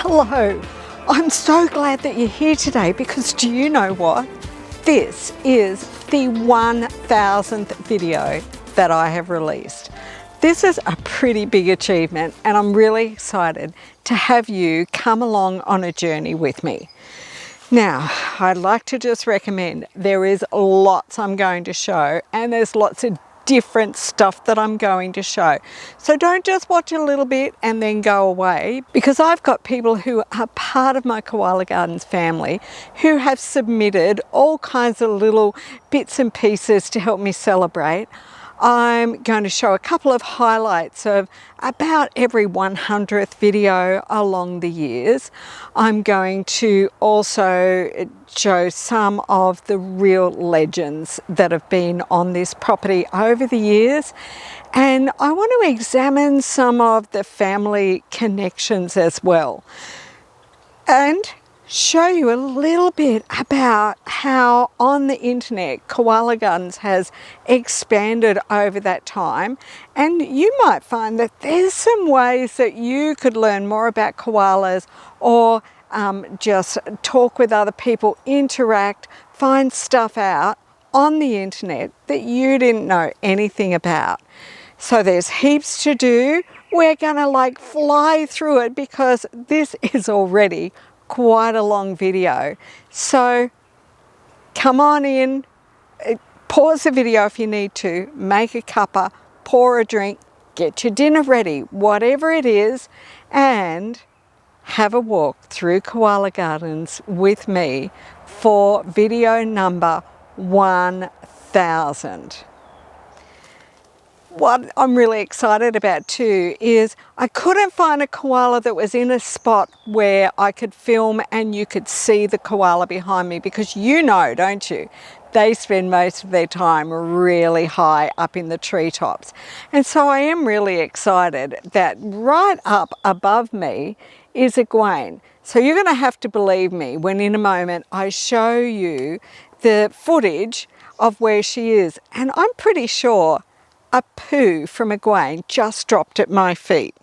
Hello, I'm so glad that you're here today because do you know what? This is the 1000th video that I have released. This is a pretty big achievement and I'm really excited to have you come along on a journey with me. Now, I'd like to just recommend there is lots I'm going to show and there's lots of different stuff that I'm going to show. So don't just watch a little bit and then go away, because I've got people who are part of my Koala Gardens family who have submitted all kinds of little bits and pieces to help me celebrate. I'm going to show a couple of highlights of about every 100th video along the years. I'm going to also show some of the real legends that have been on this property over the years. And I want to examine some of the family connections as well. And show you a little bit about how on the internet Koala Gardens has expanded over that time, and you might find that there's some ways that you could learn more about koalas or just talk with other people, interact, find stuff out on the internet that you didn't know anything about. So there's heaps to do. We're gonna fly through it because this is already quite a long video. So come on in, pause the video if you need to, make a cuppa, pour a drink, get your dinner ready, whatever it is, and have a walk through Koala Gardens with me for video number 1000. What I'm really excited about too is I couldn't find a koala that was in a spot where I could film and you could see the koala behind me, because you know, don't you? They spend most of their time really high up in the treetops. And so I am really excited that right up above me is a guane. So you're going to have to believe me when in a moment I show you the footage of where she is. And I'm pretty sure a poo from a guane just dropped at my feet.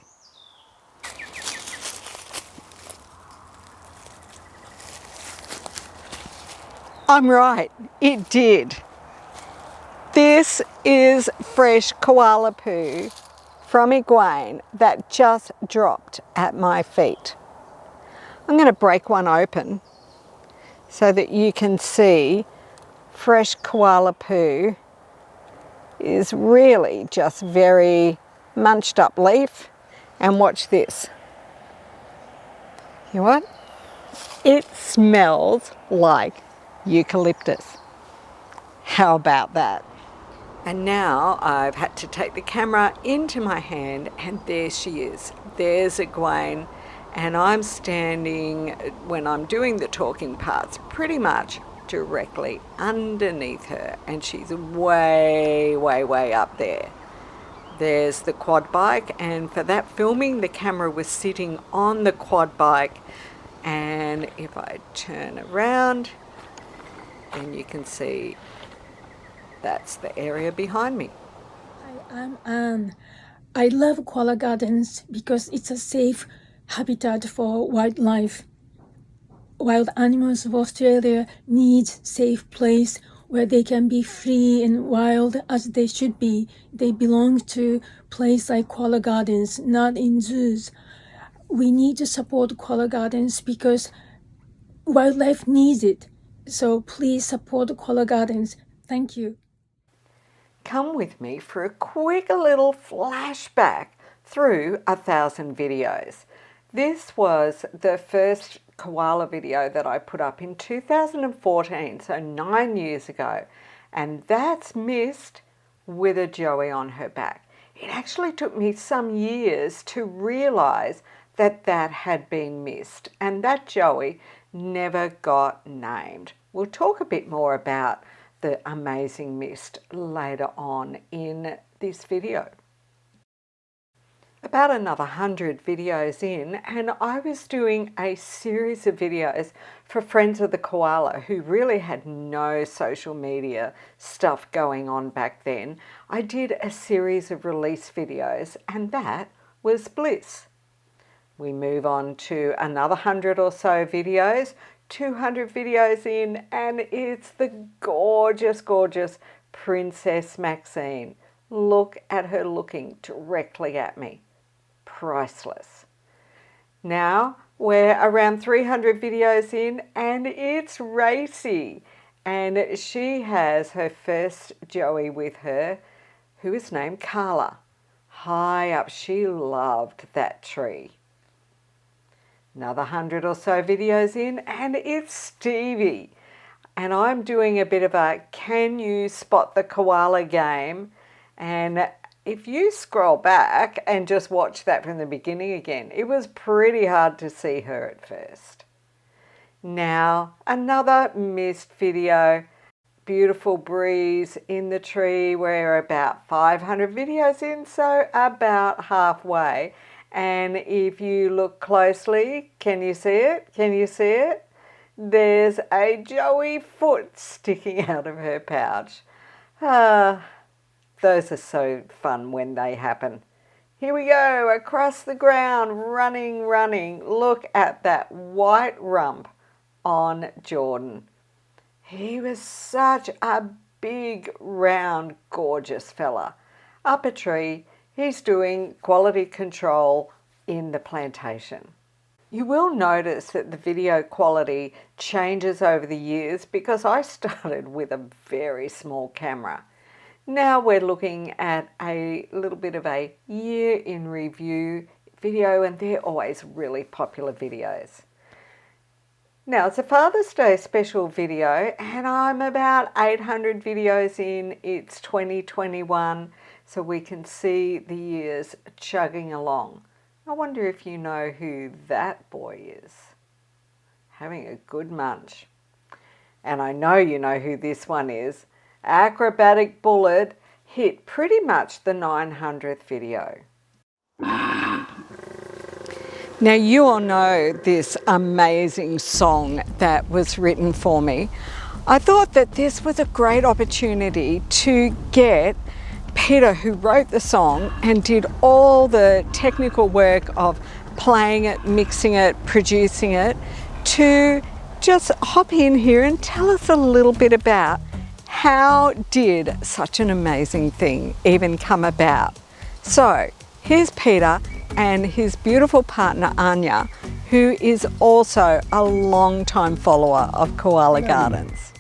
I'm right, it did. This is fresh koala poo from a guane that just dropped at my feet. I'm going to break one open so that you can see fresh koala poo is really just very munched up leaf. And watch this. You know what? It smells like eucalyptus. How about that? And now I've had to take the camera into my hand and there she is. There's a guane and I'm standing, when I'm doing the talking parts, pretty much directly underneath her, and she's way up there. There's the quad bike, and for that filming the camera was sitting on the quad bike, and if I turn around then you can see that's the area behind me. Hi, I'm Anne. I love Koala Gardens because it's a safe habitat for wildlife. Wild animals of Australia need safe place where they can be free and wild as they should be. They belong to place like Koala Gardens, not in zoos. We need to support Koala Gardens because wildlife needs it. So please support Koala Gardens. Thank you. Come with me for a quick little flashback through 1000 videos. This was the first koala video that I put up in 2014, so 9 years ago, and that's Mist with a joey on her back. It actually took me some years to realise that that had been Mist, and that joey never got named. We'll talk a bit more about the amazing Mist later on in this video. About another 100 videos in, and I was doing a series of videos for Friends of the Koala who really had no social media stuff going on back then. I did a series of release videos, and that was Bliss. We move on to another 100 or so videos, 200 videos in, and it's the gorgeous, gorgeous Princess Maxine. Look at her looking directly at me. Priceless. Now we're around 300 videos in, and it's Racy. And she has her first Joey with her, who is named Koala. High up, she loved that tree. Another 100 or so videos in, and it's Stevie. And I'm doing a bit of a can you spot the koala game. And if you scroll back and just watch that from the beginning again, it was pretty hard to see her at first. Now, another missed video. Beautiful breeze in the tree. We're about 500 videos in, so about halfway. And if you look closely, can you see it? Can you see it? There's a Joey foot sticking out of her pouch. Those are so fun when they happen. Here we go, across the ground, running, running. Look at that white rump on Jordan. He was such a big, round, gorgeous fella. Up a tree, he's doing quality control in the plantation. You will notice that the video quality changes over the years because I started with a very small camera. Now we're looking at a little bit of a year in review video, and they're always really popular videos. Now it's a Father's Day special video, and I'm about 800 videos in. It's 2021, so we can see the years chugging along. I wonder if you know who that boy is. Having a good munch. And I know you know who this one is. Acrobatic Bullet hit pretty much the 900th video. Now you all know this amazing song that was written for me. I thought that this was a great opportunity to get Peter, who wrote the song and did all the technical work of playing it, mixing it, producing it, to just hop in here and tell us a little bit about how did such an amazing thing even come about. So here's Peter and his beautiful partner Anya, who is also a long-time follower of Koala Gardens.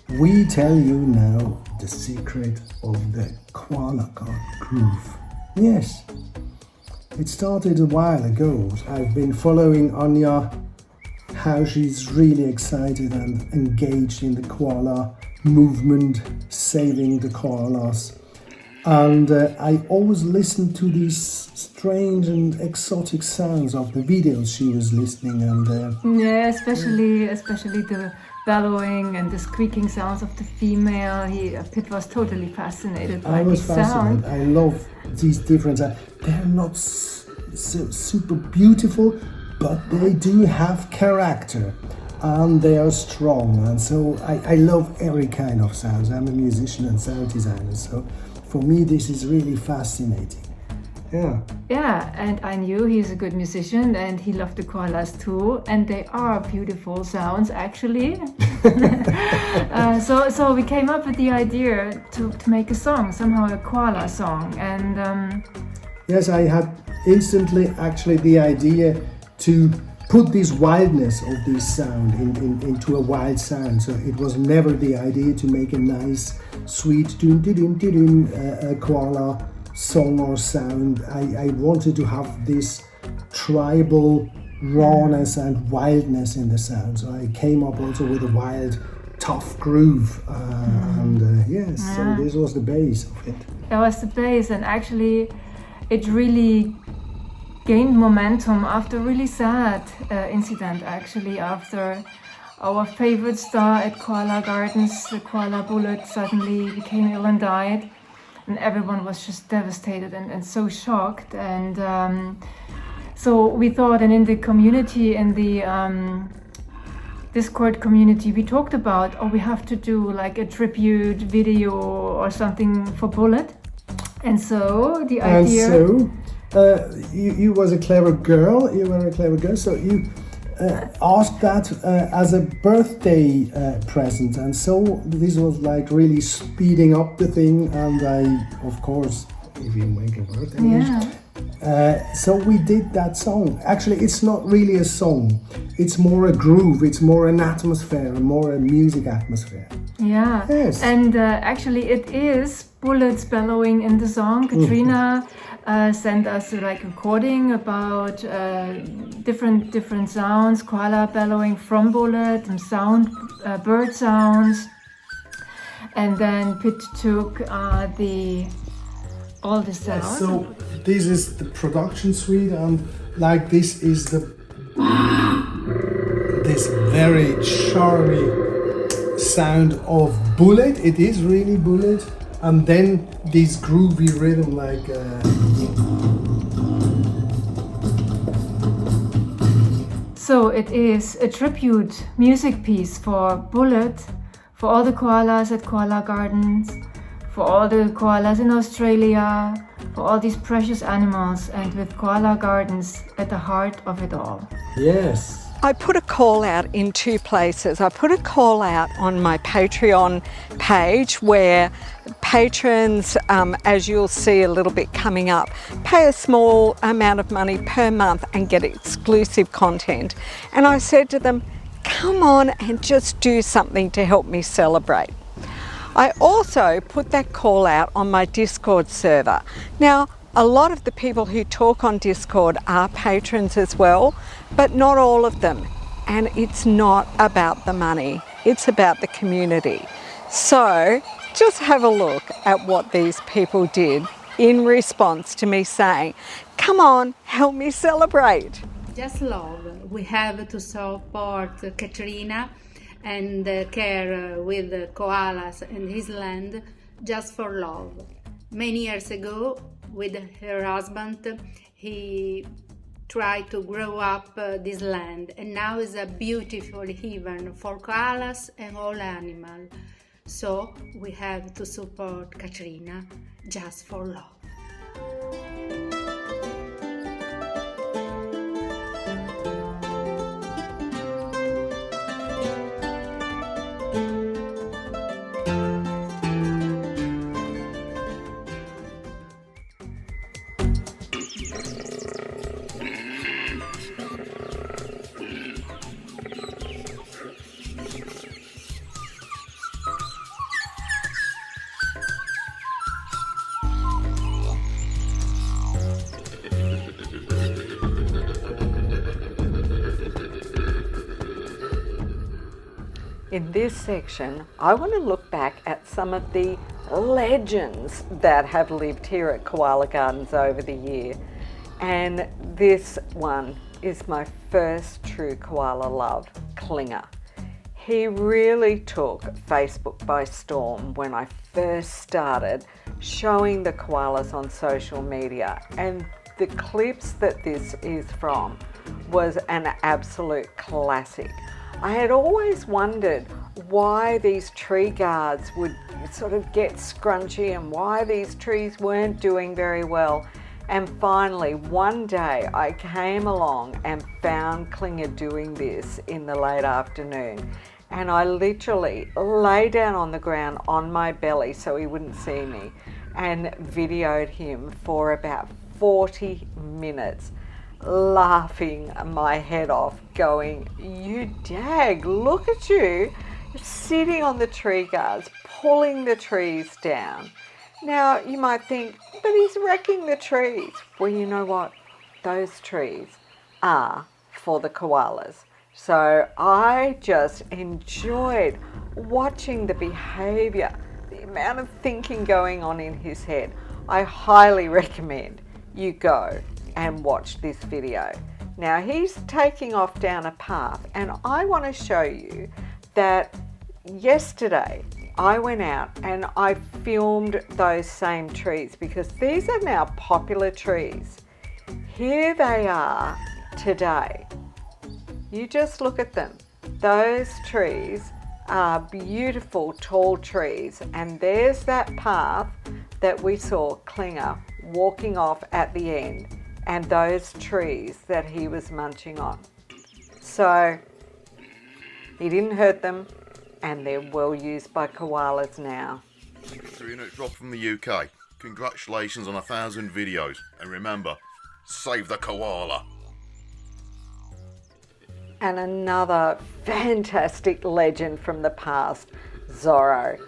We tell you now the secret of the Koala groove. Yes, it started a while ago. I've been following Anya, how she's really excited and engaged in the koala movement, saving the koalas. And I always listened to these strange and exotic sounds of the videos she was listening, and Yeah, especially the bellowing and the squeaking sounds of the female. Pitt was totally fascinated by I was these sounds. fascinated. I love these different sounds. They're not so super beautiful, but they do have character and they are strong. And so I love every kind of sounds. I'm a musician and sound designer, so for me this is really fascinating. Yeah, and I knew he's a good musician and he loved the koalas too, and they are beautiful sounds actually. So we came up with the idea to make a song, somehow a koala song, and Yes, I had instantly actually the idea to put this wildness of this sound into a wild sound. So it was never the idea to make a nice, sweet koala song or sound. I wanted to have this tribal rawness and wildness in the sound. So I came up also with a wild, tough groove. So this was the base of it. that was the base, and actually it really gained momentum after a really sad incident, actually, after our favorite star at Koala Gardens, the Koala Bullet, suddenly became ill and died, and everyone was just devastated and so shocked. And so we thought, and in the community, in the Discord community, we talked about, we have to do like a tribute video or something for Bullet. And so the idea... you was a clever girl. You were a clever girl, so you asked that as a birthday present, and so this was like really speeding up the thing. And I, of course, if you make a birthday wish. So we did that song. Actually, it's not really a song. It's more a groove. It's more an atmosphere, more a music atmosphere. Yeah. Yes. And actually, it is bullets bellowing in the song. Katrina sent us like a recording about different sounds. Koala bellowing from bullet, and bird sounds. And then Pete took all the sounds. So this is the production suite, and like this is this very charming sound of bullet. It is really bullet, and then this groovy rhythm like. So it is a tribute music piece for Bullet, for all the koalas at Koala Gardens, for all the koalas in Australia, for all these precious animals, and with Koala Gardens at the heart of it all. Yes. I put a call out in two places. I put a call out on my Patreon page where patrons, as you'll see a little bit coming up, pay a small amount of money per month and get exclusive content. And I said to them, come on and just do something to help me celebrate. I also put that call out on my Discord server. Now, a lot of the people who talk on Discord are patrons as well, but not all of them. And it's not about the money, it's about the community. So just have a look at what these people did in response to me saying, come on, help me celebrate. Just love. We have to support Katrina and care with the koalas and his land just for love. Many years ago, with her husband, he tried to grow up this land, and now is a beautiful haven for koalas and all animals. So we have to support Katrina just for love. In this section, I want to look back at some of the legends that have lived here at Koala Gardens over the year. And this one is my first true koala love, Klinger. He really took Facebook by storm when I first started showing the koalas on social media, and the clips that this is from was an absolute classic. I had always wondered why these tree guards would sort of get scrunchy and why these trees weren't doing very well. And finally, one day I came along and found Klinger doing this in the late afternoon. And I literally lay down on the ground on my belly so he wouldn't see me and videoed him for about 40 minutes. Laughing my head off, going, you dag, look at you sitting on the tree guards, pulling the trees down. Now you might think, but he's wrecking the trees. Well, you know what? Those trees are for the koalas. So I just enjoyed watching the behavior, the amount of thinking going on in his head. I highly recommend you go and watch this video. Now he's taking off down a path, and I want to show you that yesterday I went out and I filmed those same trees because these are now popular trees. Here they are today. You just look at them. Those trees are beautiful tall trees, and there's that path that we saw Klinger walking off at the end. and those trees that he was munching on. So he didn't hurt them, and they're well used by koalas now. Katrina, it's Rob from the UK. Congratulations on 1,000 videos. And remember, save the koala. And another fantastic legend from the past, Zorro.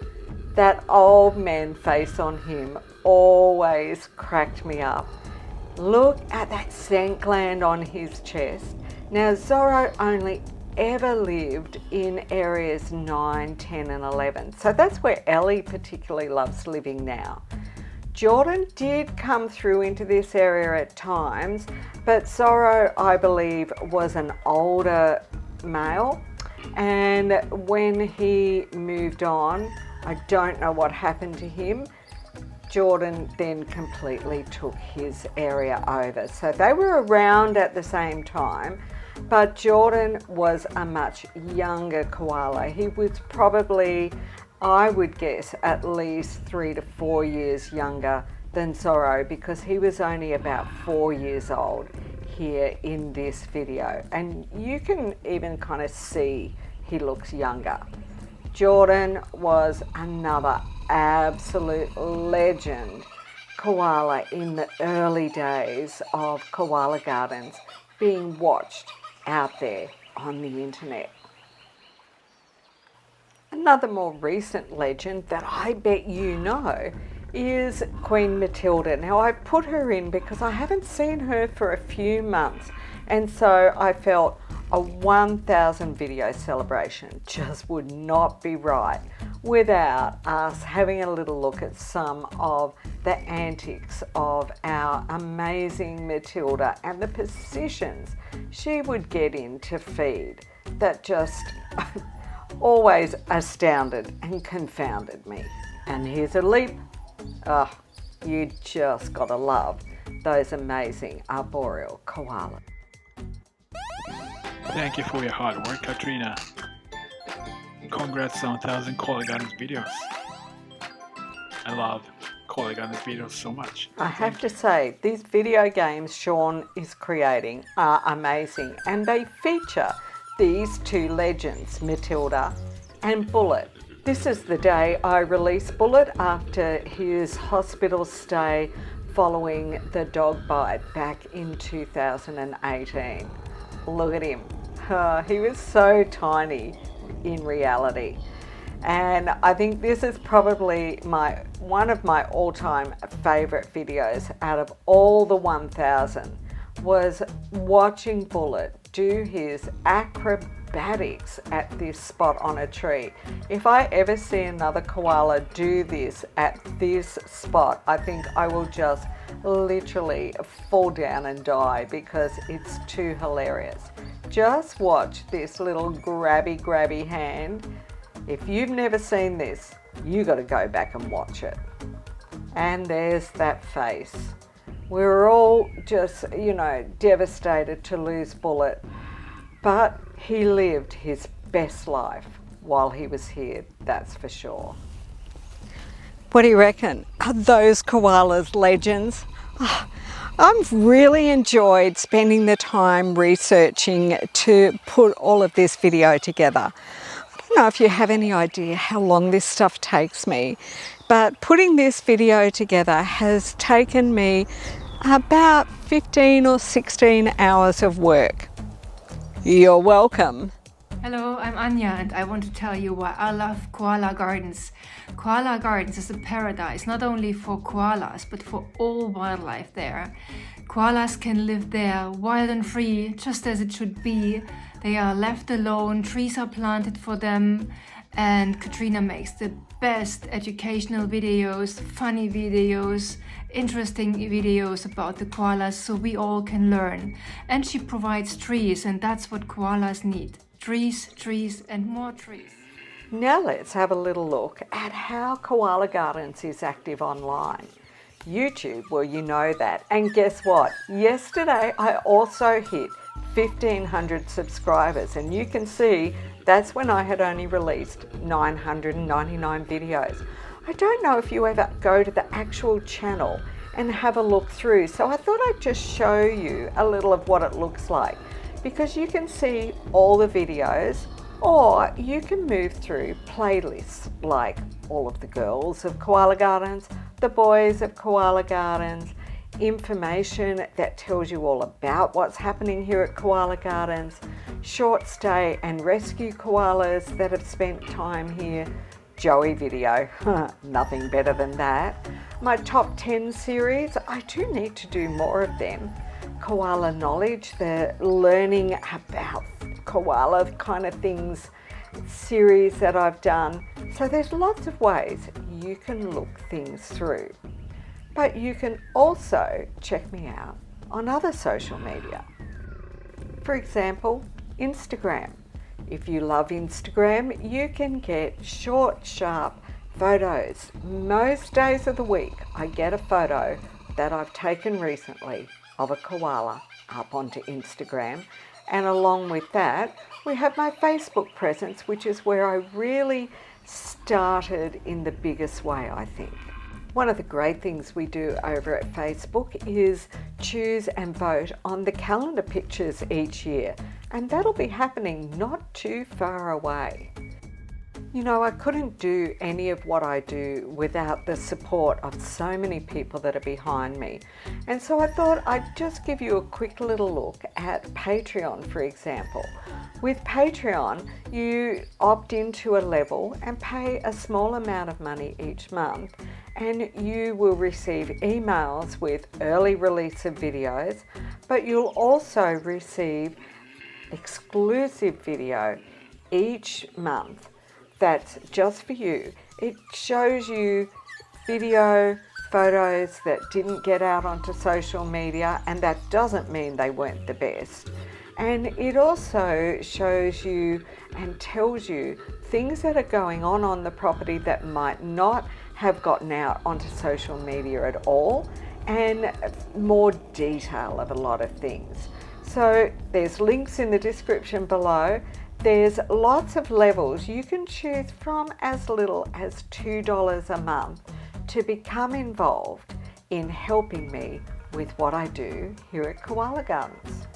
That old man face on him always cracked me up. Look at that scent gland on his chest. Now, Zorro only ever lived in areas 9, 10 and 11. So that's where Ellie particularly loves living now. Jordan did come through into this area at times, but Zorro, I believe, was an older male. And when he moved on, I don't know what happened to him. Jordan then completely took his area over. So they were around at the same time, but Jordan was a much younger koala. He was probably, I would guess, at least 3 to 4 years younger than Zorro, because he was only about 4 years old here in this video. And you can even kind of see he looks younger. Jordan was another absolute legend koala in the early days of Koala Gardens, being watched out there on the internet. Another more recent legend that I bet you know is Queen Matilda. Now, I put her in because I haven't seen her for a few months, and so I felt a 1,000 video celebration just would not be right without us having a little look at some of the antics of our amazing Matilda and the positions she would get in to feed that just always astounded and confounded me. And here's a leap. Oh, you just gotta love those amazing arboreal koalas. Thank you for your hard work, Katrina. Congrats on 1,000 Koala Gardens videos. I love Koala Gardens videos so much. I have to say, these video games Sean is creating are amazing, and they feature these two legends, Matilda and Bullet. This is the day I released Bullet after his hospital stay following the dog bite back in 2018. Look at him. He was so tiny in reality. And I think this is probably one of my all-time favorite videos out of all the 1,000, was watching Bullet do his acrobatics at this spot on a tree. If I ever see another koala do this at this spot, I think I will just literally fall down and die because it's too hilarious. Just watch this little grabby hand. If you've never seen this, you got to go back and watch it. And there's that face. We're all just, devastated to lose Bullet, but he lived his best life while he was here, that's for sure. What do you reckon? Are those koalas legends? I've really enjoyed spending the time researching to put all of this video together. I don't know if you have any idea how long this stuff takes me, but putting this video together has taken me about 15 or 16 hours of work. You're welcome. Hello, I'm Anya, and I want to tell you why I love Koala Gardens. Koala Gardens is a paradise not only for koalas but for all wildlife there. Koalas can live there wild and free, just as it should be. They are left alone, trees are planted for them, and Katrina makes the best educational videos, funny videos, interesting videos about the koalas so we all can learn. And she provides trees, and that's what koalas need. Trees, trees, and more trees. Now let's have a little look at how Koala Gardens is active online. YouTube, well, you know that. And guess what? Yesterday I also hit 1,500 subscribers, and you can see that's when I had only released 999 videos. I don't know if you ever go to the actual channel and have a look through. So I thought I'd just show you a little of what it looks like, because you can see all the videos, or you can move through playlists like all of the girls of Koala Gardens, the boys of Koala Gardens, information that tells you all about what's happening here at Koala Gardens, short stay and rescue koalas that have spent time here, Joey video, nothing better than that. My top 10 series, I do need to do more of them. Koala knowledge, the learning about koala kind of things series that I've done. So there's lots of ways you can look things through. But you can also check me out on other social media. For example, Instagram. If you love Instagram, you can get short, sharp photos. Most days of the week, I get a photo that I've taken recently of a koala up onto Instagram. And along with that, we have my Facebook presence, which is where I really started in the biggest way, I think. One of the great things we do over at Facebook is choose and vote on the calendar pictures each year, and that'll be happening not too far away. You know, I couldn't do any of what I do without the support of so many people that are behind me. And so I thought I'd just give you a quick little look at Patreon, for example. With Patreon, you opt into a level and pay a small amount of money each month, and you will receive emails with early release of videos, but you'll also receive exclusive video each month that's just for you. It shows you video, photos that didn't get out onto social media, and that doesn't mean they weren't the best. And it also shows you and tells you things that are going on the property that might not have gotten out onto social media at all, and more detail of a lot of things. So there's links in the description below. There's lots of levels. You can choose from as little as $2 a month to become involved in helping me with what I do here at Koala Gardens.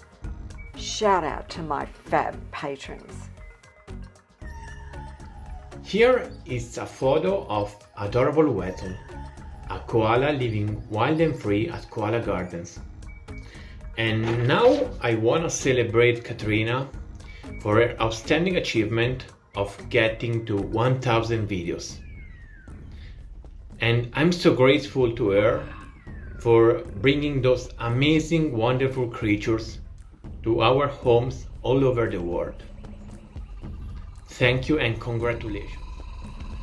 Shout out to my fab patrons. Here is a photo of adorable Wetel, a koala living wild and free at Koala Gardens. And now I want to celebrate Katrina for her outstanding achievement of getting to 1,000 videos. And I'm so grateful to her for bringing those amazing, wonderful creatures to our homes all over the world. Thank you and congratulations.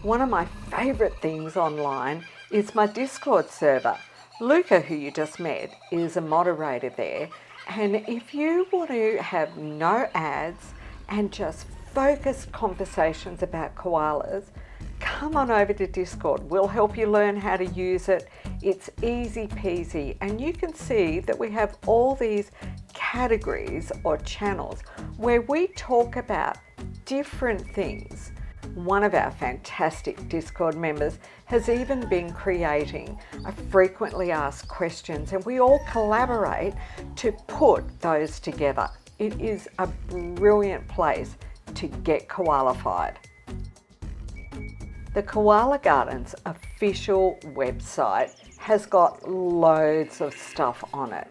One of my favorite things online is my Discord server. Luca, who you just met, is a moderator there. And if you want to have no ads and just focused conversations about koalas, come on over to Discord. We'll help you learn how to use it. It's easy peasy, and you can see that we have all these categories or channels where we talk about different things. One of our fantastic Discord members has even been creating a frequently asked questions, and we all collaborate to put those together. It is a brilliant place to get koalified. The Koala Gardens official website has got loads of stuff on it.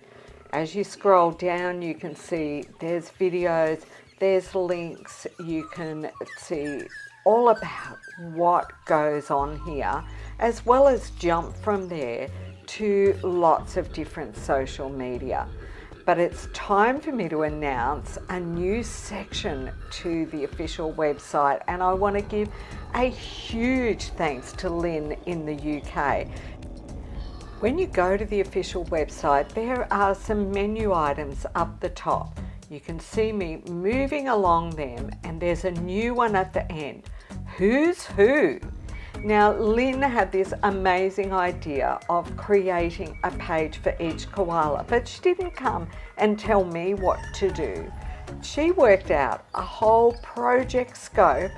As you scroll down, you can see there's videos, there's links, you can see all about what goes on here, as well as jump from there to lots of different social media. But it's time for me to announce a new section to the official website, and I want to give a huge thanks to Lynn in the UK. When you go to the official website, there are some menu items up the top. You can see me moving along them, and there's a new one at the end. Who's Who? Now, Lynn had this amazing idea of creating a page for each koala, but she didn't come and tell me what to do. She worked out a whole project scope,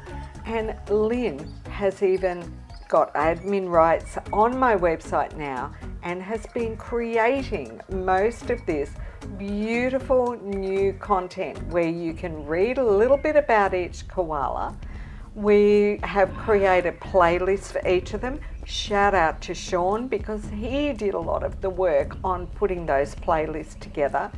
and Lynn has even got admin rights on my website now and has been creating most of this beautiful new content where you can read a little bit about each koala. We have created playlists for each of them. Shout out to Sean because he did a lot of the work on putting those playlists together.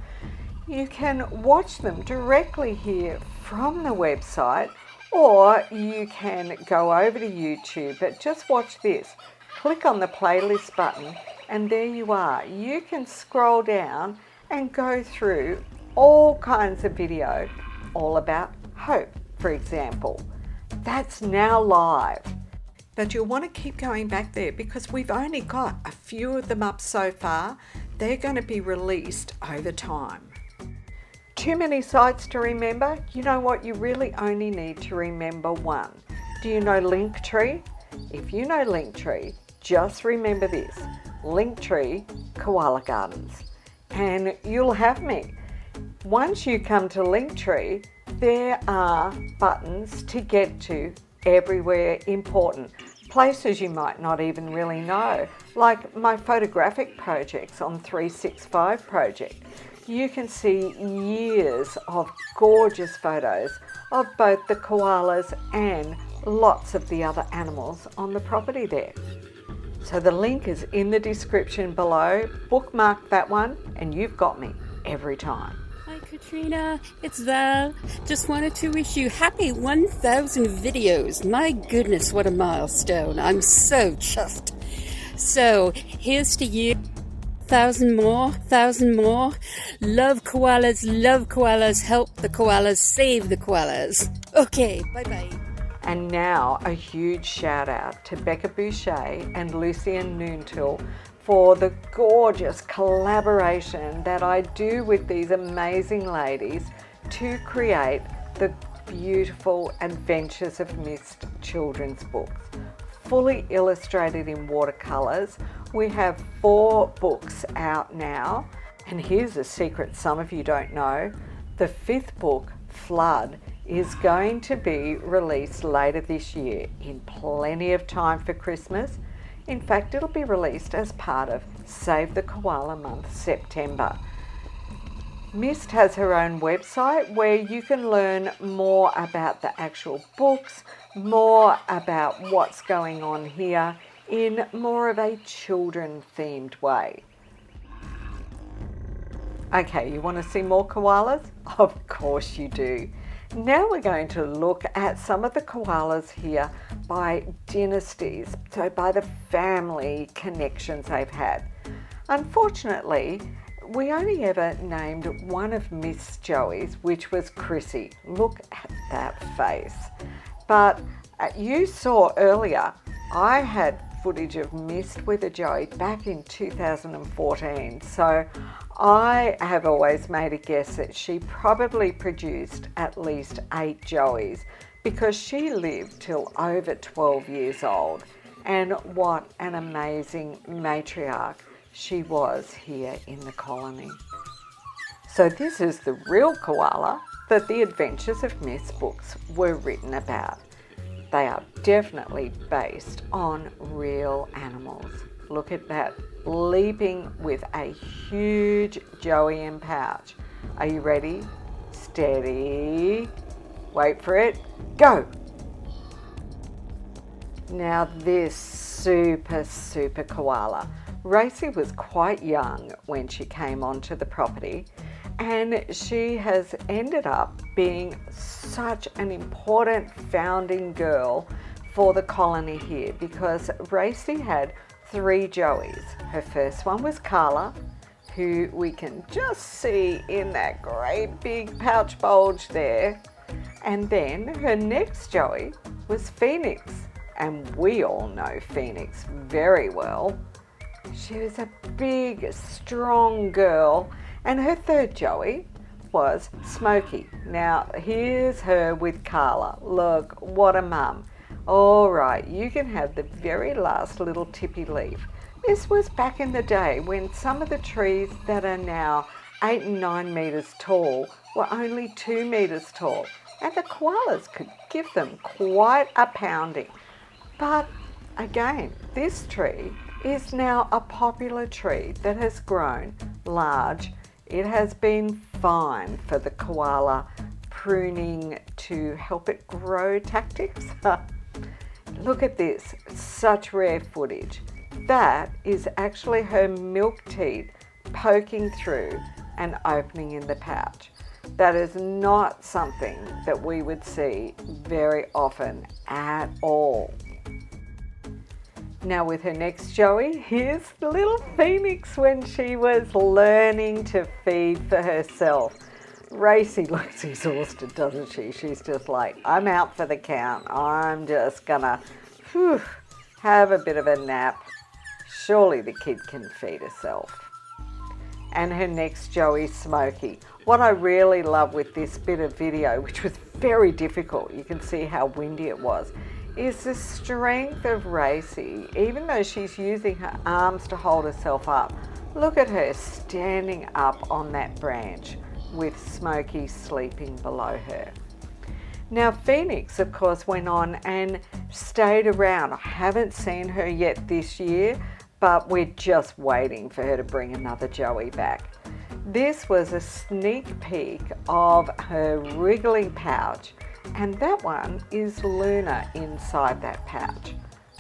You can watch them directly here from the website, or you can go over to YouTube, but just watch this. Click on the playlist button and there you are. You can scroll down and go through all kinds of video all about hope, for example. That's now live. But you'll want to keep going back there because we've only got a few of them up so far. They're going to be released over time. Too many sites to remember? You know what? You really only need to remember one. Do you know Linktree? If you know Linktree, just remember this. Linktree, Koala Gardens. And you'll have me. Once you come to Linktree, there are buttons to get to everywhere important. Places you might not even really know, like my photographic projects on 365 Project. You can see years of gorgeous photos of both the koalas and lots of the other animals on the property there. So the link is in the description below. Bookmark that one and you've got me every time. Hi Katrina, it's Val. Just wanted to wish you happy 1,000 videos. My goodness, what a milestone. I'm so chuffed. So here's to you. 1,000 more, 1,000 more. Love koalas, help the koalas, save the koalas. Okay, bye-bye. And now a huge shout out to Becca Boucher and Lucian Noontil for the gorgeous collaboration that I do with these amazing ladies to create the beautiful Adventures of Mist children's books. Fully illustrated in watercolours. We have 4 books out now. And here's a secret some of you don't know. The 5th book, Flood, is going to be released later this year in plenty of time for Christmas. In fact, it'll be released as part of Save the Koala Month, September. Mist has her own website where you can learn more about the actual books, more about what's going on here in more of a children-themed way. Okay, you want to see more koalas? Of course you do. Now we're going to look at some of the koalas here by dynasties, so by the family connections they've had. Unfortunately, we only ever named one of Miss Joey's, which was Chrissy. Look at that face. But you saw earlier, I had footage of Mist with a Joey back in 2014. So I have always made a guess that she probably produced at least 8 Joeys because she lived till over 12 years old. And what an amazing matriarch she was here in the colony. So this is the real koala that the Adventures of Mist books were written about. They are definitely based on real animals. Look at that, leaping with a huge Joey pouch. Are you ready? Steady. Wait for it. Go. Now this super koala. Racy was quite young when she came onto the property, and she has ended up being such an important founding girl for the colony here because Racy had 3 Joeys. Her first one was Carla, who we can just see in that great big pouch bulge there. And then her next Joey was Phoenix, and we all know Phoenix very well. She was a big, strong girl. And her third Joey was Smokey. Now, here's her with Carla. Look, what a mum. All right, you can have the very last little tippy leaf. This was back in the day when some of the trees that are now 8 and 9 metres tall were only 2 metres tall. And the koalas could give them quite a pounding. But again, this tree is now a popular tree that has grown large. It has been fine for the koala pruning to help it grow tactics. Look at this, such rare footage. That is actually her milk teat poking through and opening in the pouch. That is not something that we would see very often at all. Now with her next joey, here's the little Phoenix when she was learning to feed for herself. Racy looks exhausted, doesn't she? She's just like, I'm out for the count. I'm just gonna have a bit of a nap. Surely the kid can feed herself. And her next joey, Smokey. What I really love with this bit of video, which was very difficult, you can see how windy it was, is the strength of Racy. Even though she's using her arms to hold herself up, look at her standing up on that branch with Smokey sleeping below her. Now Phoenix, of course, went on and stayed around. I haven't seen her yet this year, but we're just waiting for her to bring another joey back. This was a sneak peek of her wriggling pouch, and that one is Luna inside that pouch.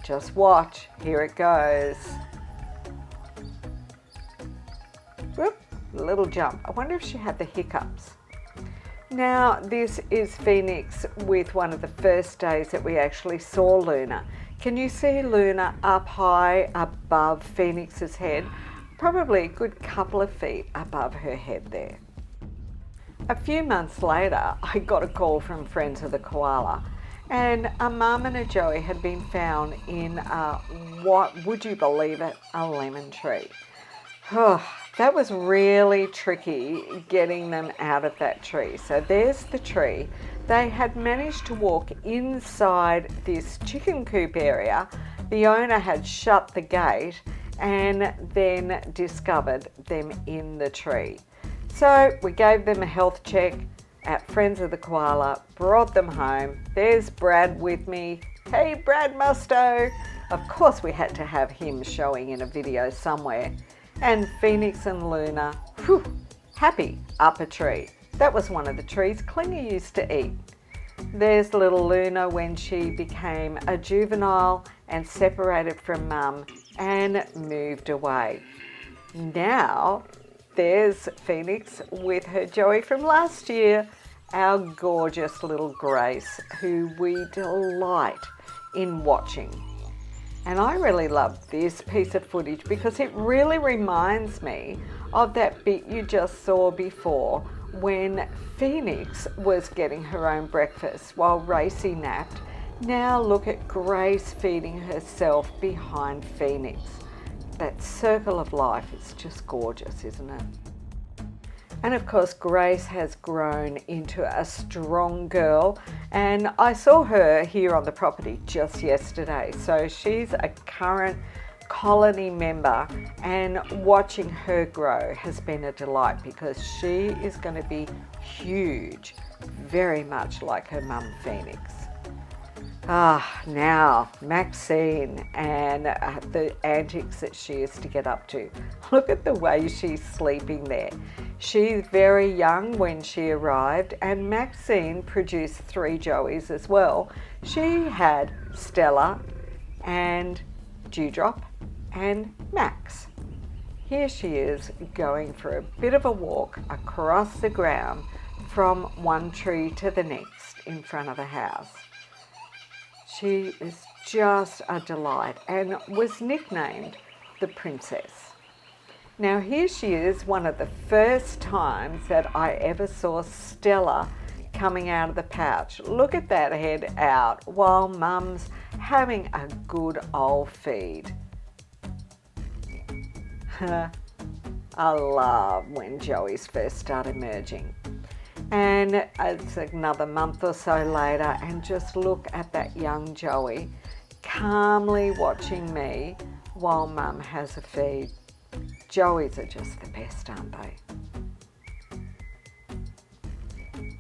Just watch, here it goes. Whoop, little jump. I wonder if she had the hiccups. Now this is Phoenix with one of the first days that we actually saw Luna. Can you see Luna up high above Phoenix's head? Probably a good couple of feet above her head there. A few months later, I got a call from Friends of the Koala, and a mum and a joey had been found in what, would you believe it, a lemon tree. Oh, that was really tricky getting them out of that tree. So there's the tree. They had managed to walk inside this chicken coop area. The owner had shut the gate and then discovered them in the tree. So we gave them a health check at Friends of the Koala, brought them home. There's Brad with me. Hey, Brad Musto. Of course we had to have him showing in a video somewhere. And Phoenix and Luna, happy up a tree. That was one of the trees Klinger used to eat. There's little Luna when she became a juvenile and separated from mum and moved away. Now there's Phoenix with her joey from last year, our gorgeous little Grace, who we delight in watching. And I really love this piece of footage because it really reminds me of that bit you just saw before when Phoenix was getting her own breakfast while Racy napped. Now look at Grace feeding herself behind Phoenix. That circle of life is just gorgeous, isn't it? And of course, Grace has grown into a strong girl, and I saw her here on the property just yesterday. So she's a current colony member, and watching her grow has been a delight because she is going to be huge, very much like her mum Phoenix. Now Maxine and the antics that she is to get up to. Look at the way she's sleeping there. She's very young when she arrived, and Maxine produced 3 joeys as well. She had Stella and Dewdrop and Max. Here she is going for a bit of a walk across the ground from one tree to the next in front of the house. She is just a delight and was nicknamed the Princess. Now here she is, one of the first times that I ever saw Stella coming out of the pouch. Look at that head out while Mum's having a good old feed. I love when joeys first start emerging. And it's another month or so later, and just look at that young joey calmly watching me while Mum has a feed. Joeys are just the best, aren't they?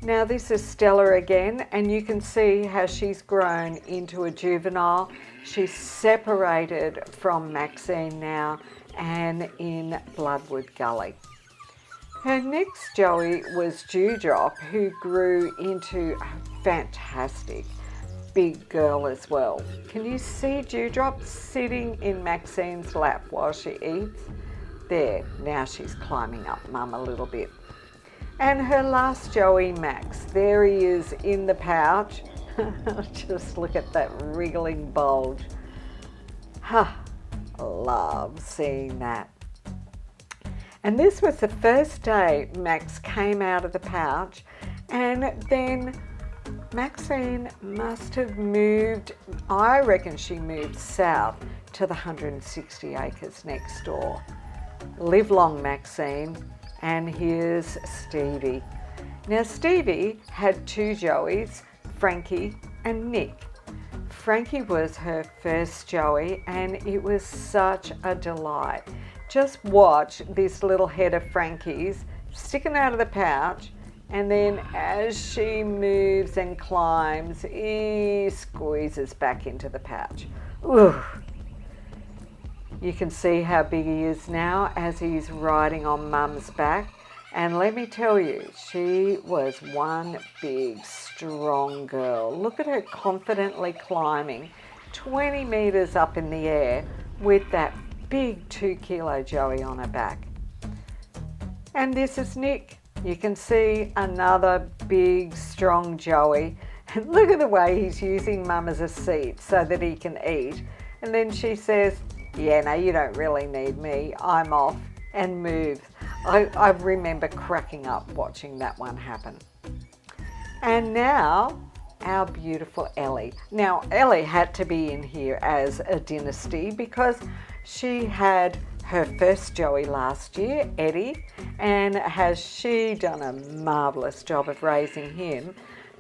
Now this is Stella again, and you can see how she's grown into a juvenile. She's separated from Maxine now and in Bloodwood Gully. Her next joey was Dewdrop, who grew into a fantastic big girl as well. Can you see Dewdrop sitting in Maxine's lap while she eats? There, now she's climbing up Mum a little bit. And her last joey, Max, there he is in the pouch. Just look at that wriggling bulge. Love seeing that. And this was the first day Max came out of the pouch, and then Maxine must have moved, I reckon she moved south to the 160 acres next door. Live long, Maxine. And here's Stevie. Now Stevie had two joeys, Frankie and Nick. Frankie was her first joey, and it was such a delight. Just watch this little head of Frankie's sticking out of the pouch, and then as she moves and climbs, he squeezes back into the pouch. Ooh. You can see how big he is now as he's riding on Mum's back. And let me tell you, she was one big, strong girl. Look at her confidently climbing 20 metres up in the air with that big 2-kilo joey on her back. And this is Nick. You can see another big, strong joey. And look at the way he's using Mum as a seat so that he can eat. And then she says, yeah, no, you don't really need me. I'm off, and moves. I remember cracking up watching that one happen. And now, our beautiful Ellie. Now, Ellie had to be in here as a dynasty because she had her first joey last year, Eddie, and has she done a marvellous job of raising him.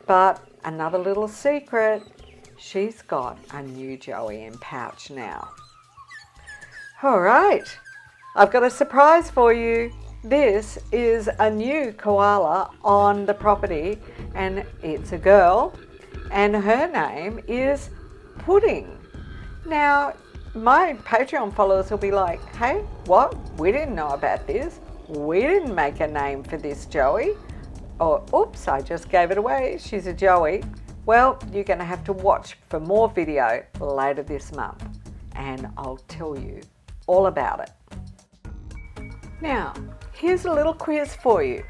But another little secret, she's got a new joey in pouch now. All right, I've got a surprise for you. This is a new koala on the property, and it's a girl, and her name is Pudding. Now, my Patreon followers will be like, hey, what? We didn't know about this. We didn't make a name for this joey. Or, oops, I just gave it away. She's a joey. Well, you're going to have to watch for more video later this month, and I'll tell you all about it. Now, here's a little quiz for you.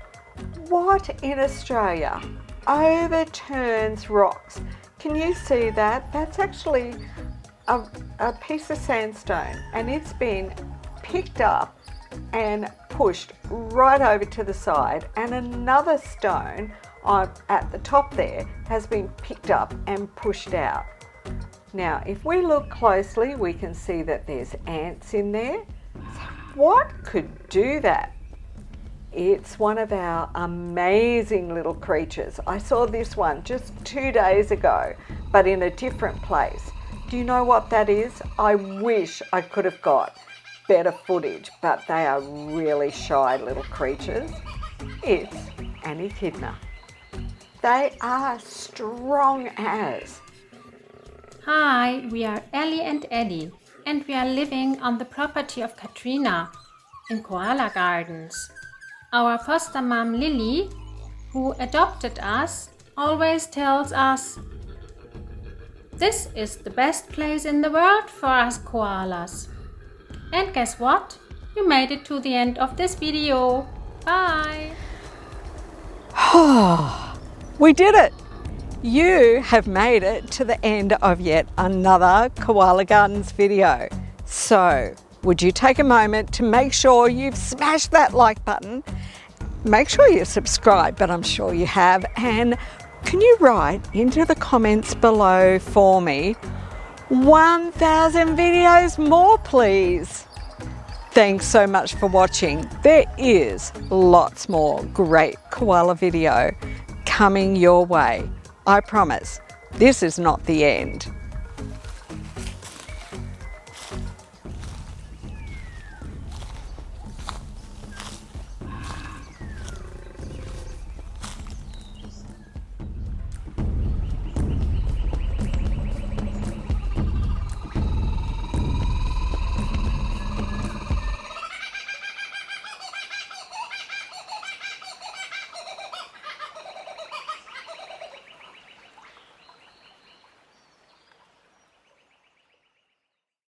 What in Australia overturns rocks? Can you see that? That's actually a piece of sandstone, and it's been picked up and pushed right over to the side, and another stone at the top there has been picked up and pushed out. Now, if we look closely, we can see that there's ants in there. What could do that? It's one of our amazing little creatures. I saw this one just 2 days ago, but in a different place. Do you know what that is? I wish I could have got better footage, but they are really shy little creatures. It's an echidna. They are strong as. Hi, we are Ellie and Eddie, and we are living on the property of Katrina in Koala Gardens. Our foster mom Lily, who adopted us, always tells us, this is the best place in the world for us koalas. And guess what? You made it to the end of this video. Bye! We did it! You have made it to the end of yet another Koala Gardens video. So, would you take a moment to make sure you've smashed that like button? Make sure you subscribe, but I'm sure you have. And can you write into the comments below for me 1,000 videos more, please? Thanks so much for watching. There is lots more great koala video coming your way. I promise, this is not the end.